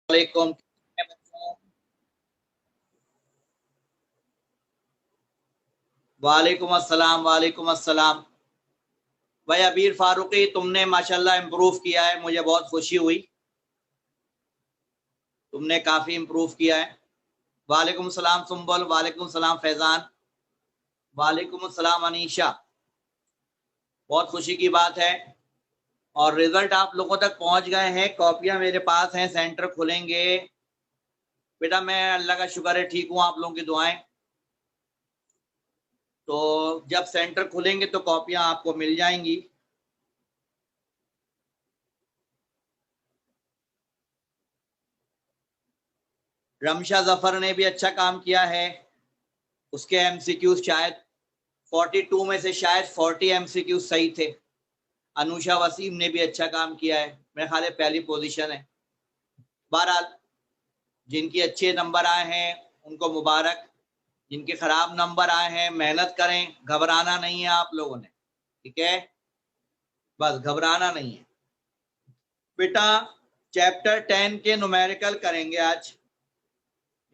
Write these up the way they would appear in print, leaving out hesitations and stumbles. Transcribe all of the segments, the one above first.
वालेकुम। वालेकुम अस्सलाम। वालेकुम अस्सलाम। भाई अबीर फारूकी, तुमने माशाल्लाह इम्प्रूव किया है, मुझे बहुत खुशी हुई। तुमने काफी इम्प्रूव किया है। वालेकुम सलाम सुम्बल। वालेकुम सलाम फैजान। वालेकुम सलाम अनीशा। बहुत खुशी की बात है। और रिजल्ट आप लोगों तक पहुंच गए हैं, कॉपियां मेरे पास हैं, सेंटर खुलेंगे। बेटा मैं अल्लाह का शुक्र है ठीक हूं, आप लोगों की दुआएं। तो जब सेंटर खुलेंगे तो कॉपियां आपको मिल जाएंगी। रमशा जफर ने भी अच्छा काम किया है, उसके एमसीक्यू शायद 42 में से शायद 40 एमसीक्यू सही थे। अनुषा वसीम ने भी अच्छा काम किया है, मेरे ख्याल पहली पोजीशन है। बहरहाल जिनकी अच्छे नंबर आए हैं उनको मुबारक, जिनके खराब नंबर आए हैं मेहनत करें, घबराना नहीं है आप लोगों ने, ठीक है? बस घबराना नहीं है बेटा। चैप्टर 10 के न्यूमेरिकल करेंगे आज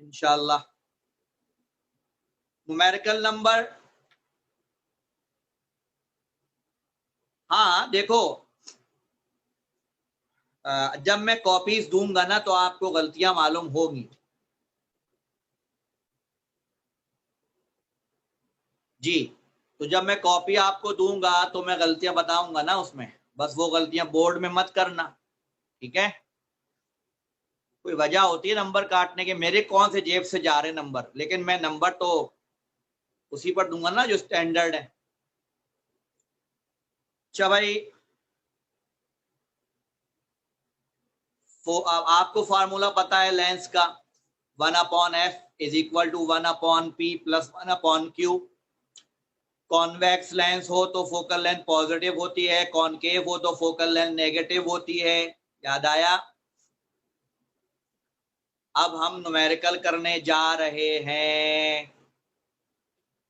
इंशाल्लाह। न्यूमेरिकल नंबर, हाँ देखो, जब मैं कॉपीज दूंगा ना तो आपको गलतियां मालूम होगी। जी, तो जब मैं कॉपी आपको दूंगा तो मैं गलतियां बताऊंगा ना उसमें, बस वो गलतियां बोर्ड में मत करना, ठीक है? कोई वजह होती है नंबर काटने के, मेरे कौन से जेब से जा रहे नंबर, लेकिन मैं नंबर तो उसी पर दूंगा ना जो स्टैंडर्ड है। अच्छा भाई, आपको फार्मूला पता है लेंस का, 1/f is equal to 1/p plus 1/q। Convex lens हो तो फोकल लेंथ पॉजिटिव होती है, कॉनकेव हो तो फोकल लेंथ नेगेटिव होती है। याद आया? अब हम न्यूमेरिकल करने जा रहे हैं।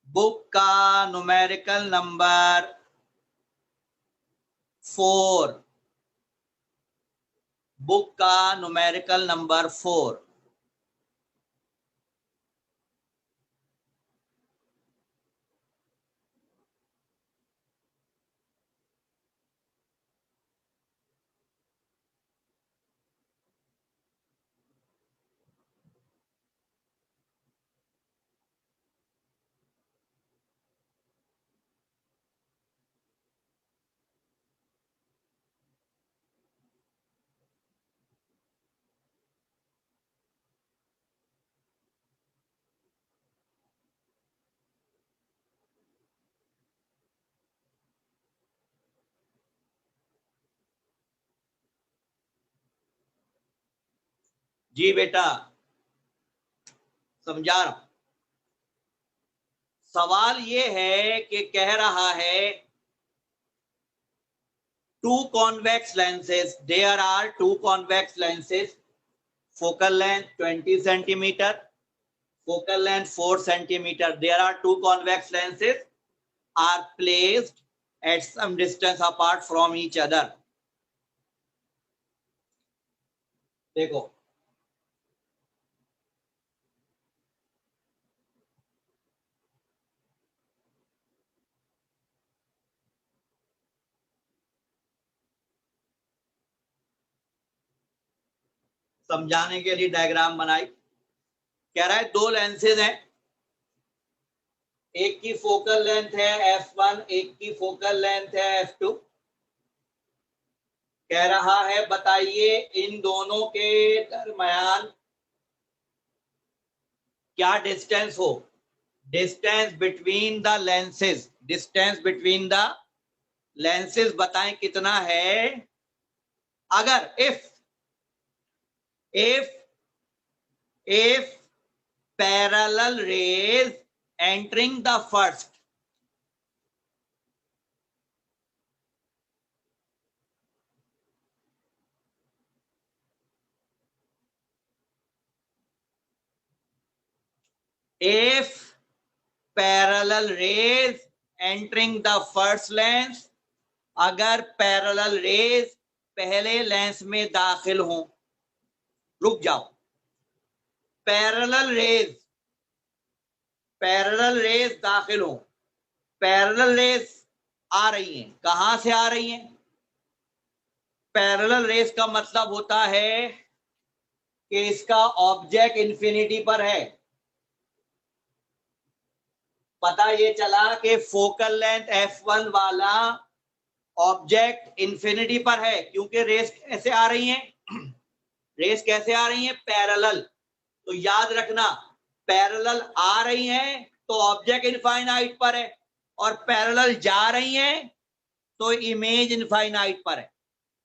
बुक का न्यूमेरिकल नंबर 4, बुक का न्यूमेरिकल नंबर 4। जी बेटा समझा रहा हूं। सवाल ये है कि कह रहा है two convex lenses, there are two convex lenses, focal length 20 centimeter, focal length 4 centimeter. There are two convex lenses are placed at some distance apart from each other. देखो समझाने के लिए डायग्राम बनाई। कह रहा है दो लेंसेज हैं, एक की फोकल लेंथ है f1, एक की फोकल लेंथ है f2। कह रहा है बताइए इन दोनों के दरमियान क्या डिस्टेंस हो। Distance between the lenses, distance between the lenses बताएं कितना है। अगर if parallel rays entering the first, if parallel rays entering the first lens, अगर पैरेलल रेज पहले लेंस में दाखिल हों रुक जाओ, पैरेलल रेज दाखिल हो, पैरेलल रेज आ रही हैं, कहां से आ रही हैं? पैरेलल रेज का मतलब होता है कि इसका ऑब्जेक्ट इंफिनिटी पर है। पता ये चला कि फोकल लेंथ f1 वाला ऑब्जेक्ट इंफिनिटी पर है, क्योंकि रेस कैसे आ रही हैं? रेस कैसे आ रही हैं? पैरेलल। तो याद रखना, पैरेलल आ रही हैं तो ऑब्जेक्ट इनफाइनाइट पर है, और पैरेलल जा रही हैं तो इमेज इनफाइनाइट पर है।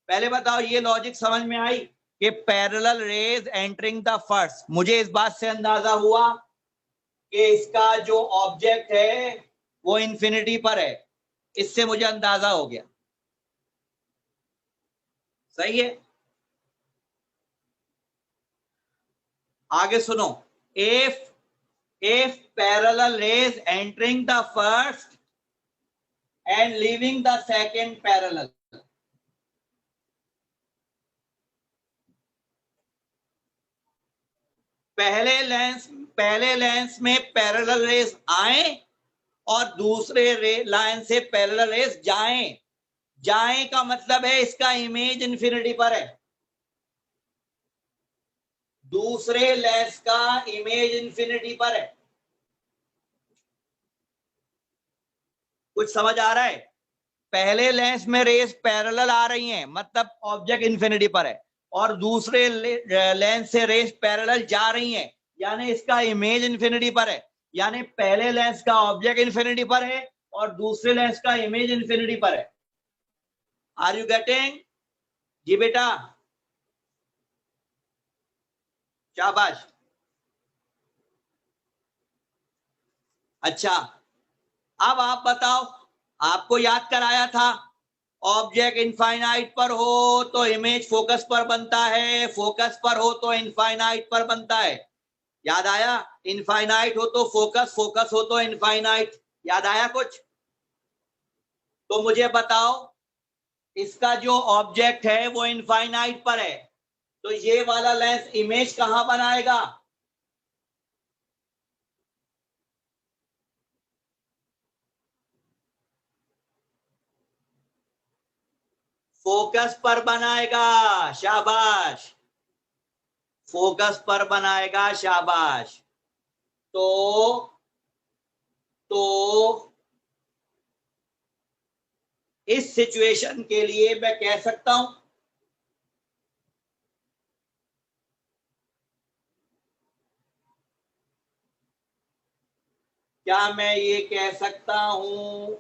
पहले बताओ, ये लॉजिक समझ में आई कि parallel raise entering the first. मुझे इस बात से अंदाजा हुआ कि इसका जो ऑब्जेक्ट है वो इंफिनिटी पर है, इससे मुझे अंदाजा हो गया। सही है। आगे सुनो, if parallel rays entering the first and leaving the second parallel, पहले लेंस में पैरेलल रेस आए और दूसरे लाइन से पैरेलल रेस जाएं का मतलब है इसका इमेज इंफिनिटी पर है। दूसरे लेंस का इमेज इंफिनिटी पर है। कुछ समझ आ रहा है? पहले लेंस में रेस पैरेलल आ रही हैं, मतलब ऑब्जेक्ट इंफिनिटी पर है, और दूसरे लेंस से रेस पैरेलल जा रही हैं, यानी इसका इमेज इंफिनिटी पर है। यानी पहले लेंस का ऑब्जेक्ट इंफिनिटी पर है और दूसरे लेंस का इमेज इंफिनिटी पर है। Are you getting? जी बेटा, शाबाश। अच्छा, अब आप बताओ, आपको याद कराया था ऑब्जेक्ट इनफाइनाइट पर हो तो इमेज फोकस पर बनता है, फोकस पर हो तो इनफाइनाइट पर बनता है। याद आया? इनफाइनाइट हो तो फोकस, फोकस हो तो इनफाइनाइट। याद आया कुछ? तो मुझे बताओ, इसका जो ऑब्जेक्ट है वो इनफाइनाइट पर है, तो ये वाला लेंस इमेज कहां बनाएगा? फोकस पर बनाएगा। शाबाश, फोकस पर बनाएगा। शाबाश। तो इस सिचुएशन के लिए मैं कह सकता हूं, क्या मैं ये कह सकता हूं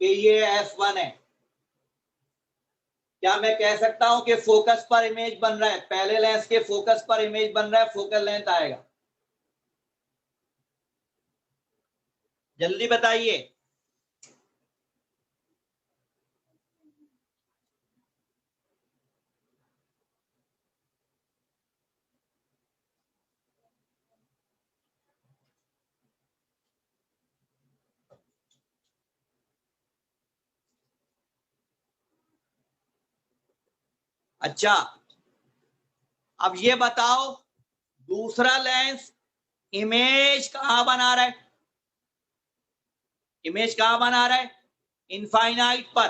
कि ये F1 है? क्या मैं कह सकता हूं कि फोकस पर इमेज बन रहा है, पहले लेंस के फोकस पर इमेज बन रहा है, फोकल लेंथ आएगा? जल्दी बताइए। अच्छा, अब ये बताओ, दूसरा लेंस इमेज कहां बना रहा है? इमेज कहां बना रहा है? इनफाइनाइट पर।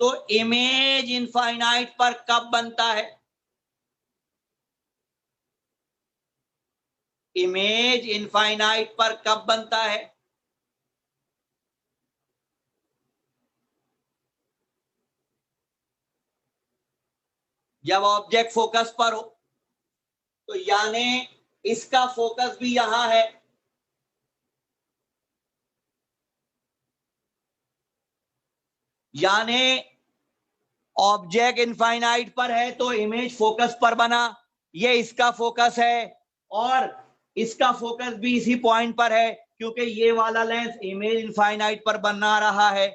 तो इमेज इनफाइनाइट पर कब बनता है? इमेज इनफाइनाइट पर कब बनता है? जब ऑब्जेक्ट फोकस पर हो। तो यानी इसका फोकस भी यहां है, यानी ऑब्जेक्ट इनफाइनाइट पर है तो इमेज फोकस पर बना, ये इसका फोकस है, और इसका फोकस भी इसी पॉइंट पर है, क्योंकि ये वाला लेंस इमेज इनफाइनाइट पर बना रहा है।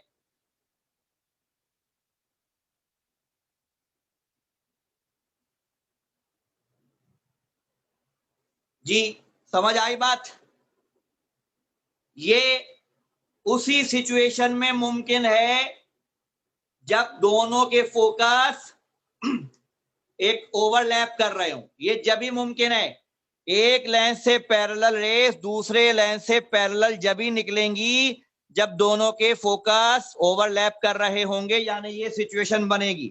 जी, समझ आई बात? ये उसी सिचुएशन में मुमकिन है जब दोनों के फोकस एक ओवरलैप कर रहे हो, ये जब ही मुमकिन है। एक लेंस से पैरेलल रेस दूसरे लेंस से पैरेलल जब ही निकलेंगी जब दोनों के फोकस ओवरलैप कर रहे होंगे, यानी ये सिचुएशन बनेगी।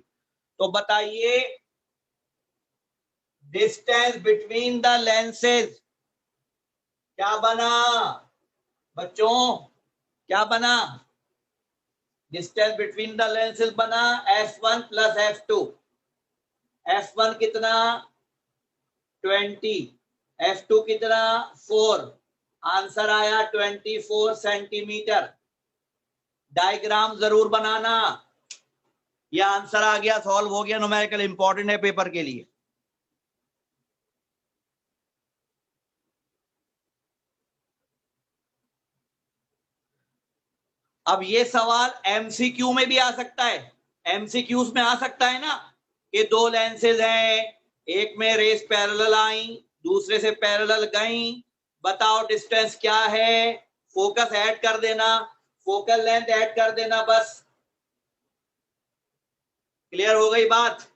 तो बताइए डिस्टेंस बिटवीन द लेंसेज क्या बना बच्चों, क्या बना? डिस्टेंस बिटवीन द लेंसेज बना f1 प्लस f2। f1 कितना 20, f2 कितना 4, आंसर आया 24 सेंटीमीटर। डायग्राम जरूर बनाना, यह आंसर आ गया, सॉल्व हो गया, न्यूमेरिकल इंपॉर्टेंट है पेपर के लिए। अब ये सवाल एमसीक्यू में भी आ सकता है, एमसीक्यूज में आ सकता है ना, कि दो लेंसेज हैं, एक में रेस पैरेलल आई दूसरे से पैरेलल गई, बताओ डिस्टेंस क्या है, फोकस ऐड कर देना, फोकल लेंथ ऐड कर देना, बस। क्लियर हो गई बात?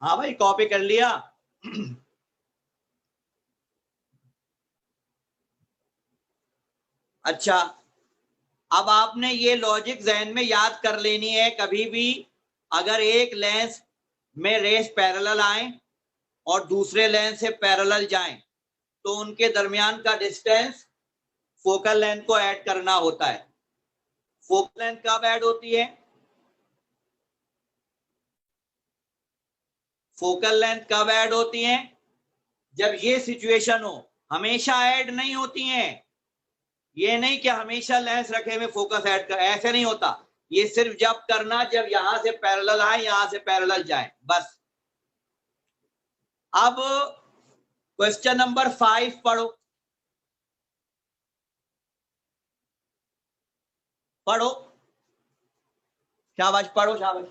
हाँ भाई, कॉपी कर लिया। अच्छा, अब आपने ये लॉजिक जहन में याद कर लेनी है, कभी भी अगर एक लेंस में रेस पैरेलल आए और दूसरे लेंस से पैरेलल जाएं तो उनके दरमियान का डिस्टेंस फोकल लेंथ को ऐड करना होता है। फोकल लेंथ कब ऐड होती है? फोकल लेंथ कब ऐड होती है? जब ये सिचुएशन हो, हमेशा ऐड नहीं होती हैं। ये नहीं कि हमेशा लेंस रखे हुए फोकस ऐड कर, ऐसे नहीं होता। ये सिर्फ जब करना जब यहां से पैरेलल आए यहां से पैरेलल जाए, बस। अब क्वेश्चन नंबर 5 पढ़ो, पढ़ो, शाबाश, पढ़ो, शाबाश।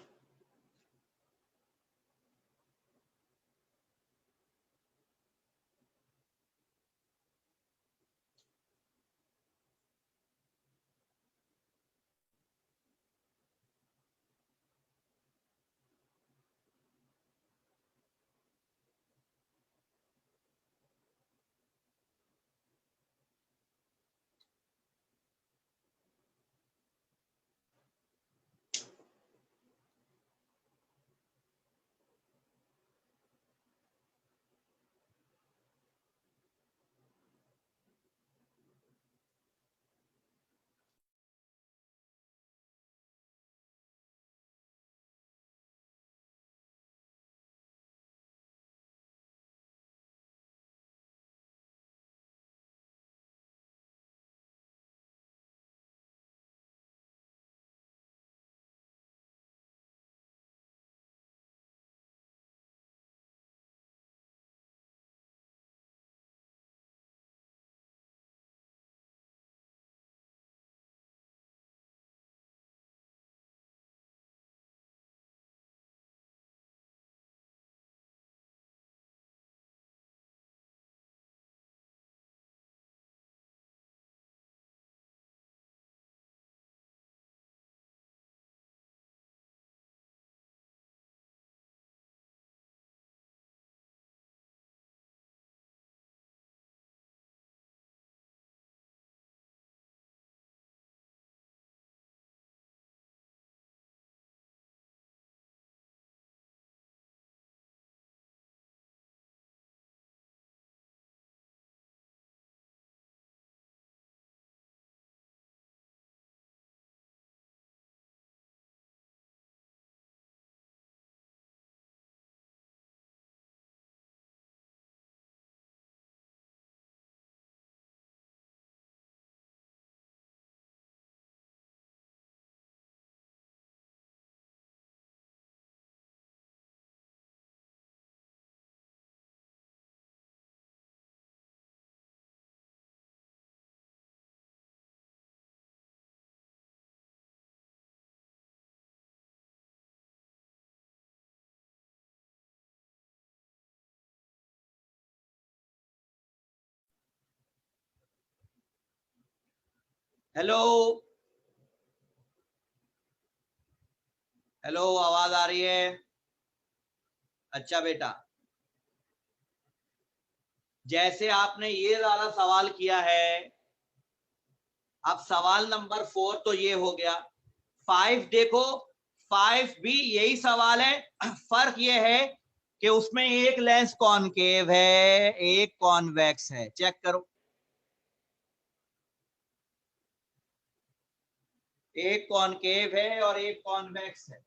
हेलो हेलो, आवाज आ रही है? अच्छा बेटा, जैसे आपने ये वाला सवाल किया है, अब सवाल नंबर 4 तो ये हो गया। 5 देखो, 5 भी यही सवाल है। फर्क ये है कि उसमें एक लेंस कॉनकेव है, एक कॉन्वेक्स है। चेक करो, एक कॉनकेव है और एक कॉन्वेक्स है।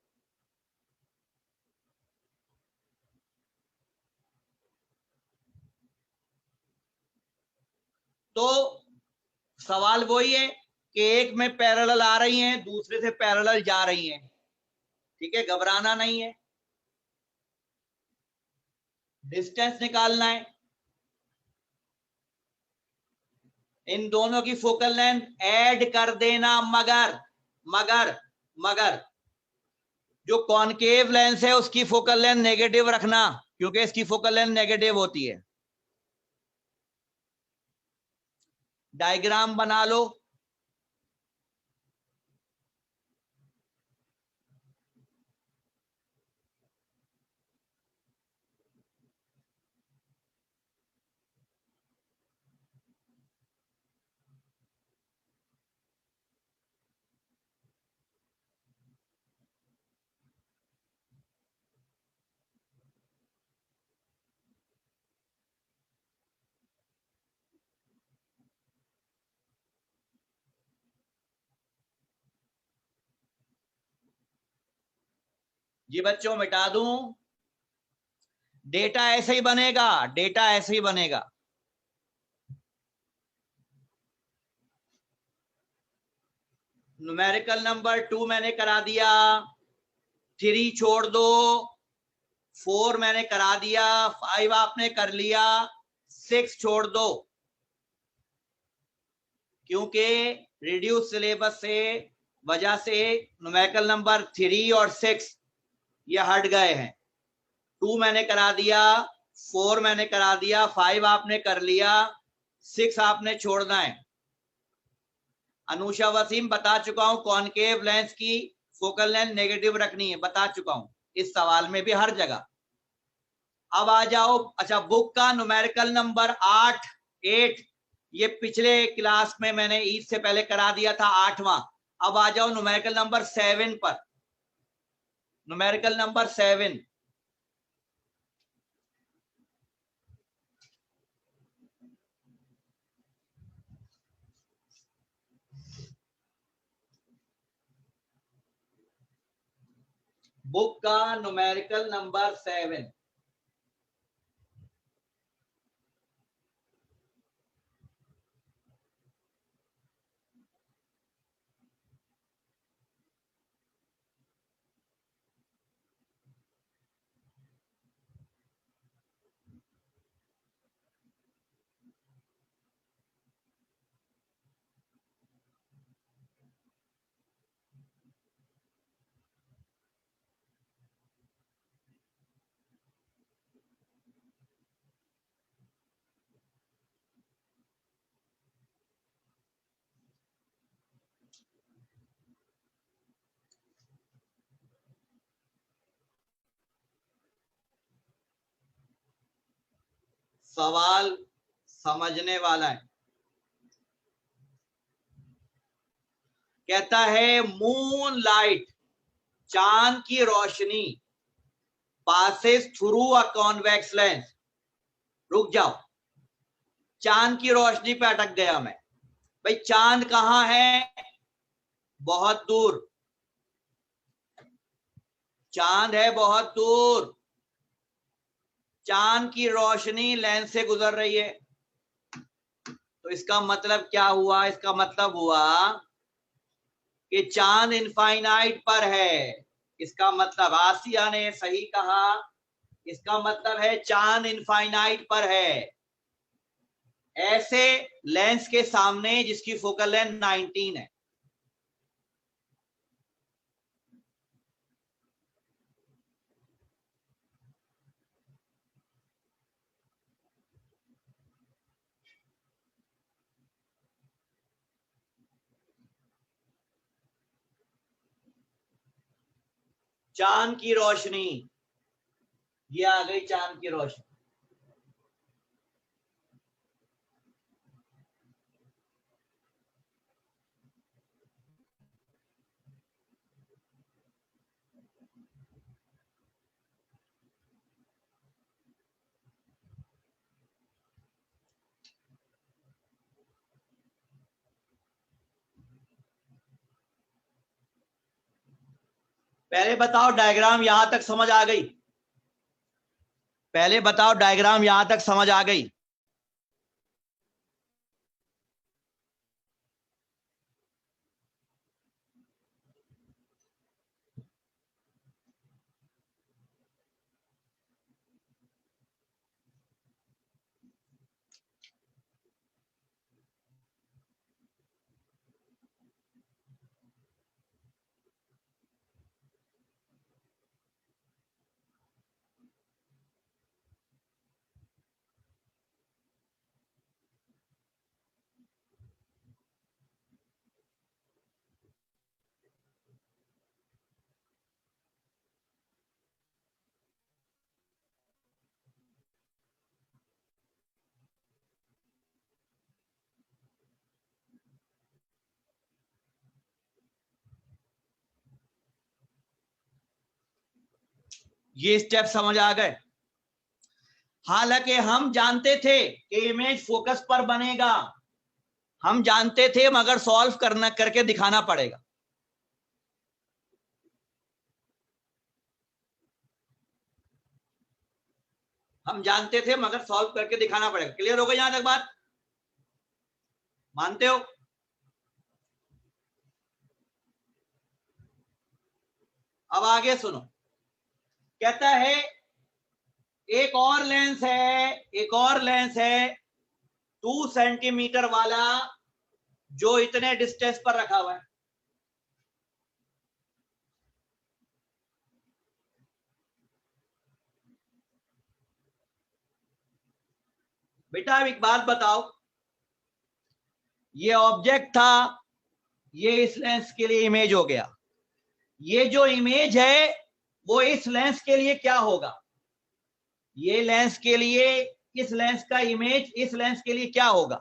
तो सवाल वही है कि एक में पैरेलल आ रही हैं, दूसरे से पैरेलल जा रही हैं। ठीक है, घबराना नहीं है, डिस्टेंस निकालना है। इन दोनों की फोकल लेंथ ऐड कर देना, मगर मगर मगर जो कॉनकेव लेंस है उसकी फोकल लेंथ नेगेटिव रखना, क्योंकि इसकी फोकल लेंथ नेगेटिव होती है। डायग्राम बना लो। जी बच्चों, मिटा दूं? डेटा ऐसे ही बनेगा, डेटा ऐसे ही बनेगा। न्यूमेरिकल नंबर 2 मैंने करा दिया, 3 छोड़ दो, 4 मैंने करा दिया, 5 आपने कर लिया, 6 छोड़ दो, क्योंकि रिड्यूस सिलेबस से वजह से न्यूमेरिकल नंबर 3 और 6 ये हट गए हैं। 2 मैंने करा दिया, 4 मैंने करा दिया, 5 आपने कर लिया, 6 आपने छोड़ना है। अनुषा वसीम बता चुका हूं, कॉनकेव लेंस की फोकल लेंथ नेगेटिव रखनी है, बता चुका हूं इस सवाल में भी, हर जगह। अब आ जाओ, अच्छा बुक का न्यूमेरिकल नंबर 8 ये पिछले क्लास में मैंने ईद से पहले करा दिया था, 8वां। अब आ जाओ न्यूमेरिकल नंबर 7 पर। न्यूमेरिकल नंबर 7, बुक का न्यूमेरिकल नंबर 7। सवाल समझने वाला है। कहता है मून लाइट, चांद की रोशनी passes through a convex lens. रुक जाओ, चांद की रोशनी पे अटक गया मैं। भाई चांद कहां है? बहुत दूर। चांद है बहुत दूर, चांद की रोशनी लेंस से गुजर रही है। तो इसका मतलब क्या हुआ? इसका मतलब हुआ कि चांद इनफाइनाइट पर है। इसका मतलब आसिया ने सही कहा, इसका मतलब है चांद इनफाइनाइट पर है, ऐसे लेंस के सामने जिसकी फोकल लेंथ 19 है। चांद की रोशनी, ये आ गई चांद की रोशनी। पहले बताओ डायग्राम यहां तक समझ आ गई? पहले बताओ डायग्राम यहां तक समझ आ गई? ये स्टेप समझ आ गए? हालांकि हम जानते थे कि इमेज फोकस पर बनेगा, हम जानते थे, मगर सॉल्व करना करके दिखाना पड़ेगा। हम जानते थे मगर सॉल्व करके दिखाना पड़ेगा। क्लियर हो गई यहां तक बात? मानते हो? अब आगे सुनो, कहता है एक और लेंस है, एक और लेंस है 2 सेंटीमीटर वाला, जो इतने डिस्टेंस पर रखा हुआ है। बेटा अब एक बात बताओ, ये ऑब्जेक्ट था, ये इस लेंस के लिए इमेज हो गया, ये जो इमेज है वो इस लेंस के लिए क्या होगा? ये लेंस के लिए, इस लेंस का इमेज इस लेंस के लिए क्या होगा?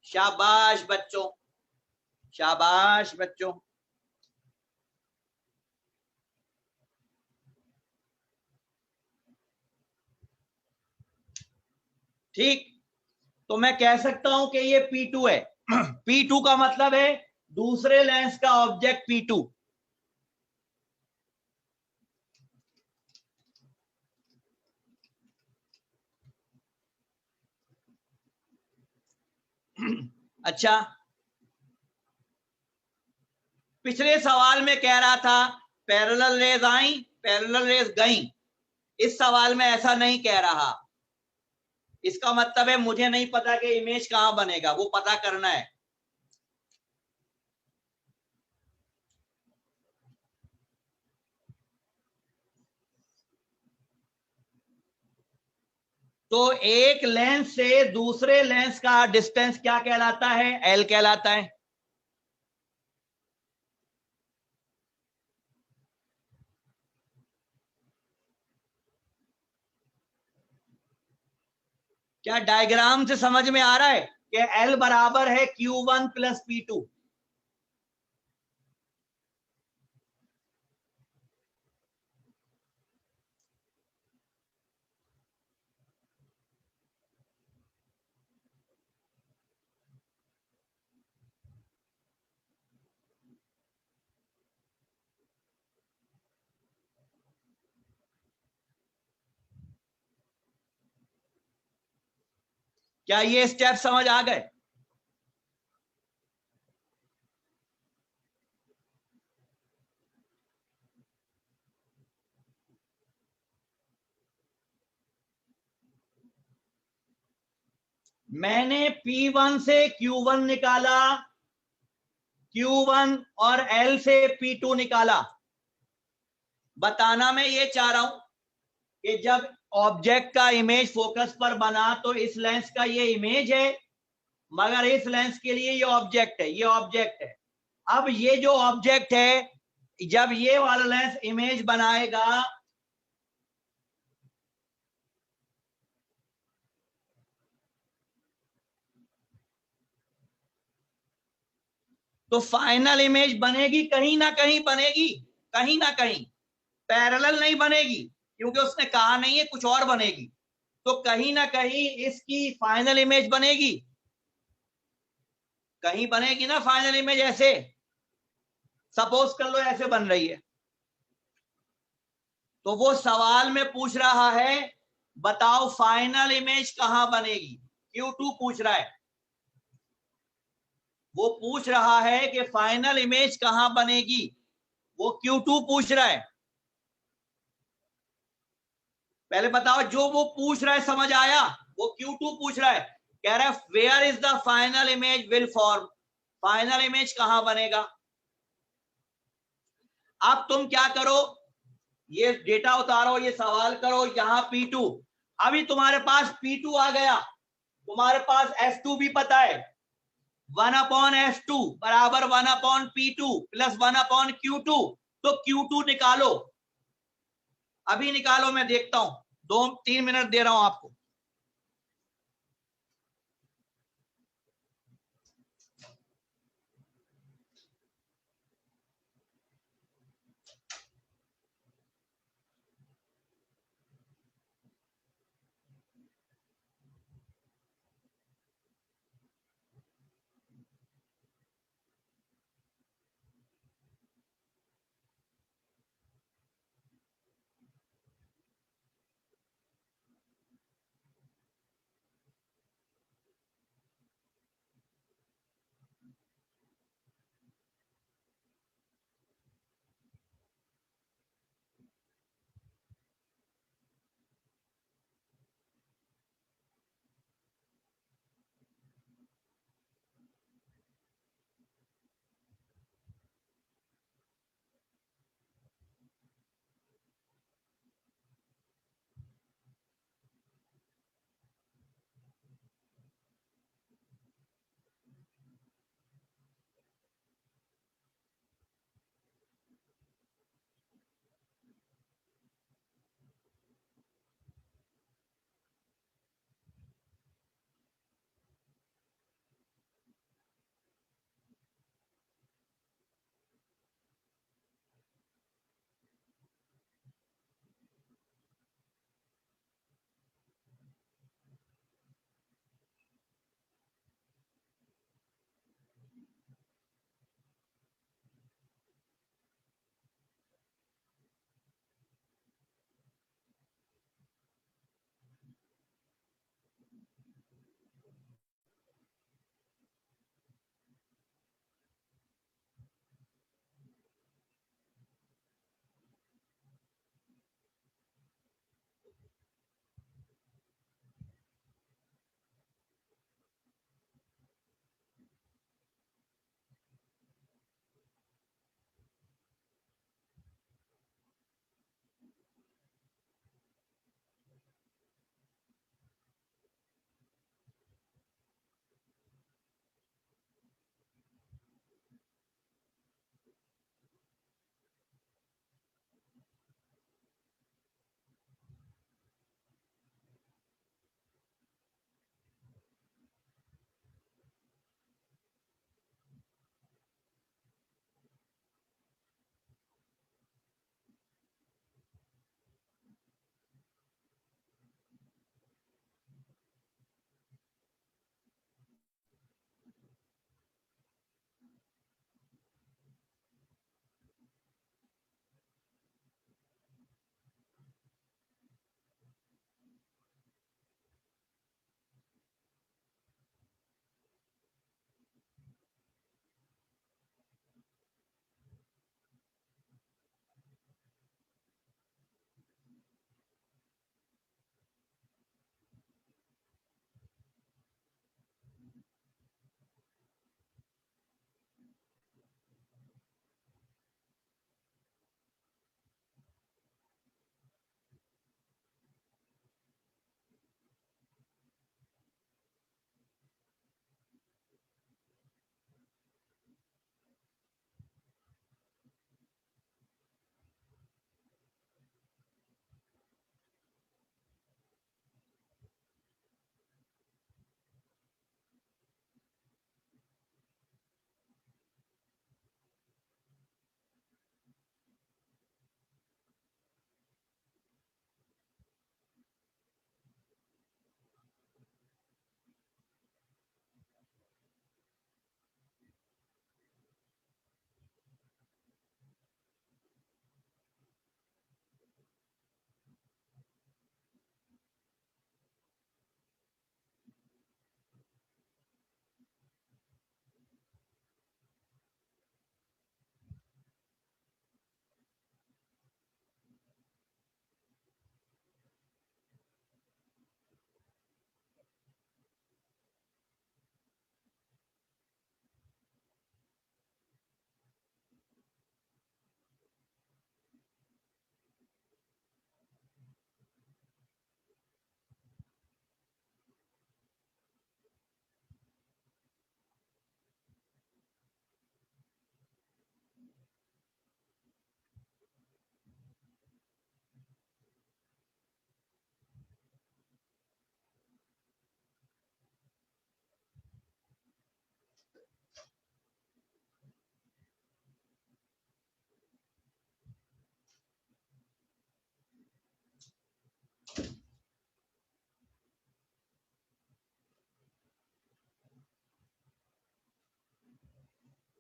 शाबाश बच्चों, शाबाश बच्चों। ठीक, तो मैं कह सकता हूं कि ये P2 है। P2 का मतलब है दूसरे लेंस का ऑब्जेक्ट P2। अच्छा, पिछले सवाल में कह रहा था पैरेलल रेज आई, पैरेलल रेज गई। इस सवाल में ऐसा नहीं कह रहा। इसका मतलब है मुझे नहीं पता कि इमेज कहां बनेगा, वो पता करना है। तो एक लेंस से दूसरे लेंस का डिस्टेंस क्या कहलाता है? एल कहलाता है। क्या डायग्राम से समझ में आ रहा है कि एल बराबर है Q1 प्लस P2? क्या ये स्टेप समझ आ गए? मैंने P1 से Q1 निकाला, Q1 और L से P2 निकाला। बताना मैं ये चाह रहा हूं कि जब ऑब्जेक्ट का इमेज फोकस पर बना तो इस लेंस का ये इमेज है, मगर इस लेंस के लिए ये ऑब्जेक्ट है, ये ऑब्जेक्ट है। अब ये जो ऑब्जेक्ट है जब ये वायरलेस इमेज बनाएगा तो फाइनल इमेज बनेगी, कहीं ना कहीं बनेगी, कहीं ना कहीं, पैरेलल नहीं बनेगी, क्योंकि उसने कहा नहीं है कुछ और बनेगी, तो कहीं ना कहीं इसकी फाइनल इमेज बनेगी, कहीं बनेगी ना फाइनल इमेज। ऐसे सपोज कर लो ऐसे बन रही है, तो वो सवाल में पूछ रहा है बताओ फाइनल इमेज कहां बनेगी, Q2 पूछ रहा है, वो पूछ रहा है कि फाइनल इमेज कहां बनेगी, वो Q2 पूछ रहा है। पहले बताओ जो वो पूछ रहा है समझ आया, वो Q2 पूछ रहा है, कह रहा है where is the final image will form, final image कहां बनेगा। अब तुम क्या करो, ये डेटा उतारो, ये सवाल करो, यहां P2, अभी तुम्हारे पास P2 आ गया, तुम्हारे पास S2 भी पता है, 1/S2 बराबर 1/P2 प्लस 1/Q2, तो Q2 निकालो, अभी निकालो, मैं देखता हूं, 2-3 मिनट दे रहा हूं आपको।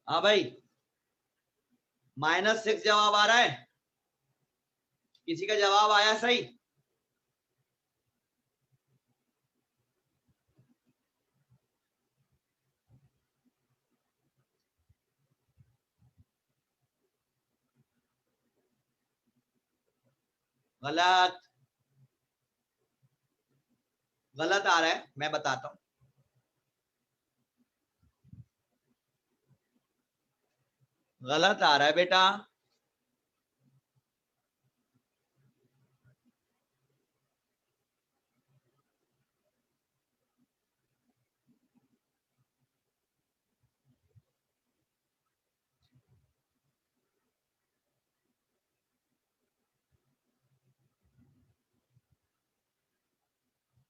हाँ भाई, -6 जवाब आ रहा है? किसी का जवाब आया सही? गलत। गलत आ रहा है, मैं बताता हूं। गलत आ रहा है बेटा।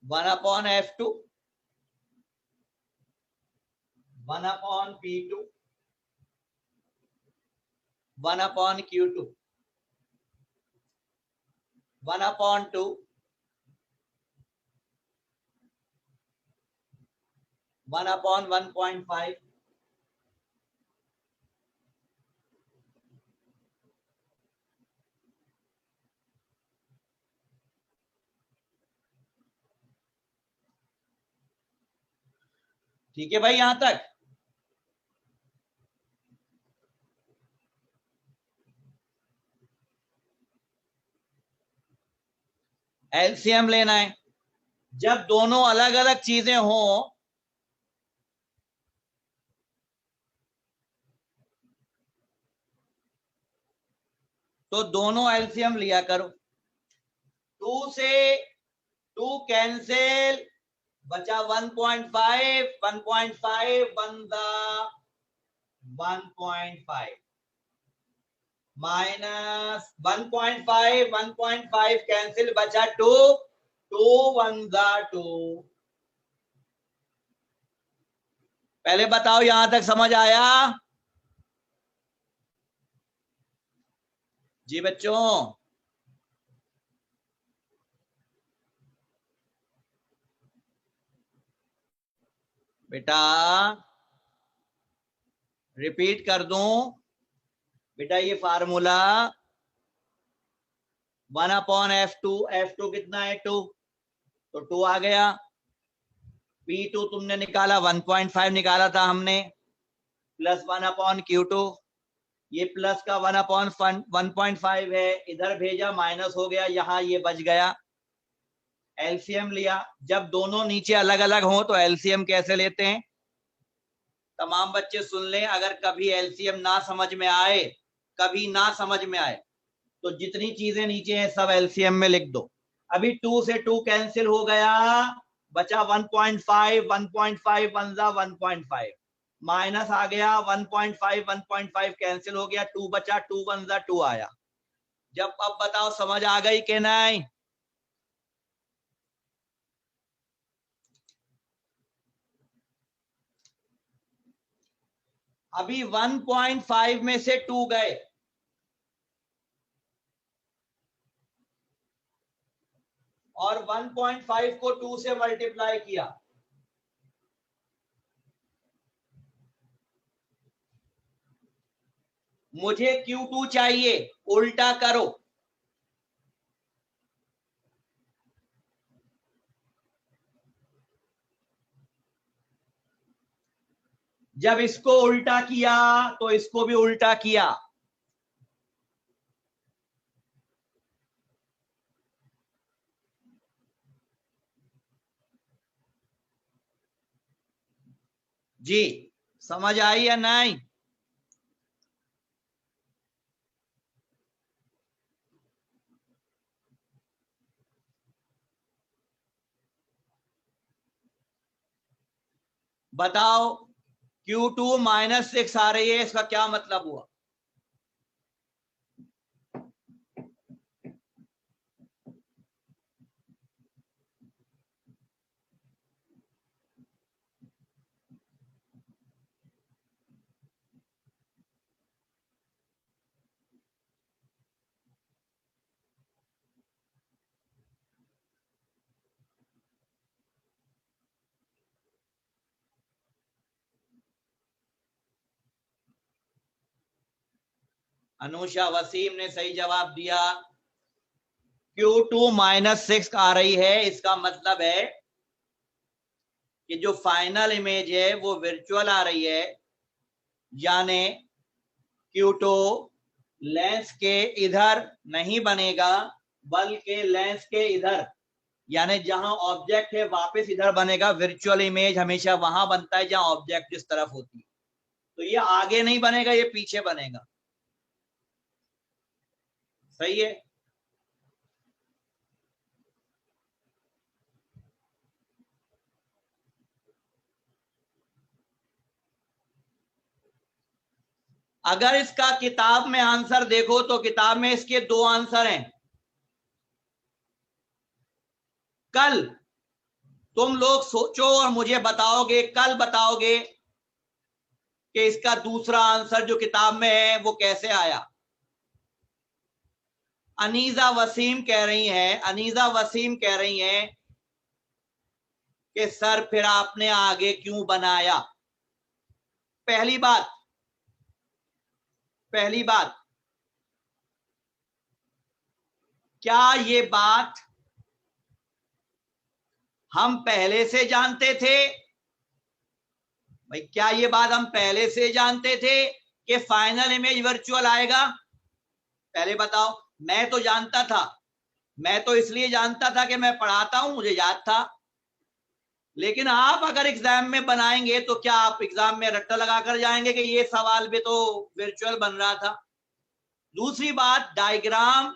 1/F2, 1/P2, 1/Q2, 1/2, 1/1.5, ठीक है भाई यहां तक? एलसीएम लेना है। जब दोनों अलग अलग चीजें हो तो दोनों एलसीएम लिया करो। 2 से 2 कैंसिल, बचा 1.5, 1.5 बनता 1.5 माइनस 1.5, 1.5 कैंसिल, बचा 2, 2 1 2। पहले बताओ यहां तक समझ आया? जी बच्चों, बेटा रिपीट कर दूं बेटा, ये फार्मूला 1/F2, F2 कितना है 2, तो 2 आ गया। P2 तुमने निकाला 1.5 निकाला था हमने, प्लस 1/Q2, ये प्लस का 1/1.5 है, इधर भेजा माइनस हो गया, यहां ये बच गया। एलसीएम लिया। जब दोनों नीचे अलग अलग हो तो एलसीएम कैसे लेते हैं? तमाम बच्चे सुन लें, अगर कभी एलसीएम ना समझ में आए, कभी ना समझ में आए, तो जितनी चीजें नीचे हैं सब एलसीएम में लिख दो। अभी 2 से 2 कैंसिल हो गया, बचा 1.5, 1.5 वन जा 1.5, माइनस आ गया 1.5, 1.5 कैंसिल हो गया, 2 बचा, 2 वन जा 2 आया। जब अब बताओ समझ आ गई कि नहीं? अभी 1.5 में से 2 गए, और 1.5 को 2 से मल्टीप्लाई किया, मुझे Q2 चाहिए, उल्टा करो। जब इसको उल्टा किया तो इसको भी उल्टा किया। जी समझ आई या नहीं? बताओ, Q2 -6 आ रही है, इसका क्या मतलब हुआ? अनुषा वसीम ने सही जवाब दिया। Q2 -6 आ रही है, इसका मतलब है कि जो फाइनल इमेज है वो वर्चुअल आ रही है, यानी Q2 लेंस के इधर नहीं बनेगा बल्कि लेंस के इधर, यानी जहां ऑब्जेक्ट है वापस इधर बनेगा। वर्चुअल इमेज हमेशा वहां बनता है जहां ऑब्जेक्ट इस तरफ होती है, तो ये आगे नहीं बनेगा, ये पीछे बनेगा। सही है। अगर इसका किताब में आंसर देखो तो किताब में इसके 2 आंसर हैं। कल तुम लोग सोचो और मुझे बताओगे, कल बताओगे कि इसका दूसरा आंसर जो किताब में है वो कैसे आया। अनीजा वसीम कह रही हैं, अनीजा वसीम कह रही हैं कि सर फिर आपने आगे क्यों बनाया। पहली बात क्या ये बात हम पहले से जानते थे? भाई क्या ये बात हम पहले से जानते थे कि फाइनल इमेज वर्चुअल आएगा? पहले बताओ। मैं तो जानता था, मैं तो इसलिए जानता था कि मैं पढ़ाता हूं, मुझे याद था। लेकिन आप अगर एग्जाम में बनाएंगे तो क्या आप एग्जाम में रट्टा लगाकर जाएंगे कि ये सवाल भी तो वर्चुअल बन रहा था? दूसरी बात, डायग्राम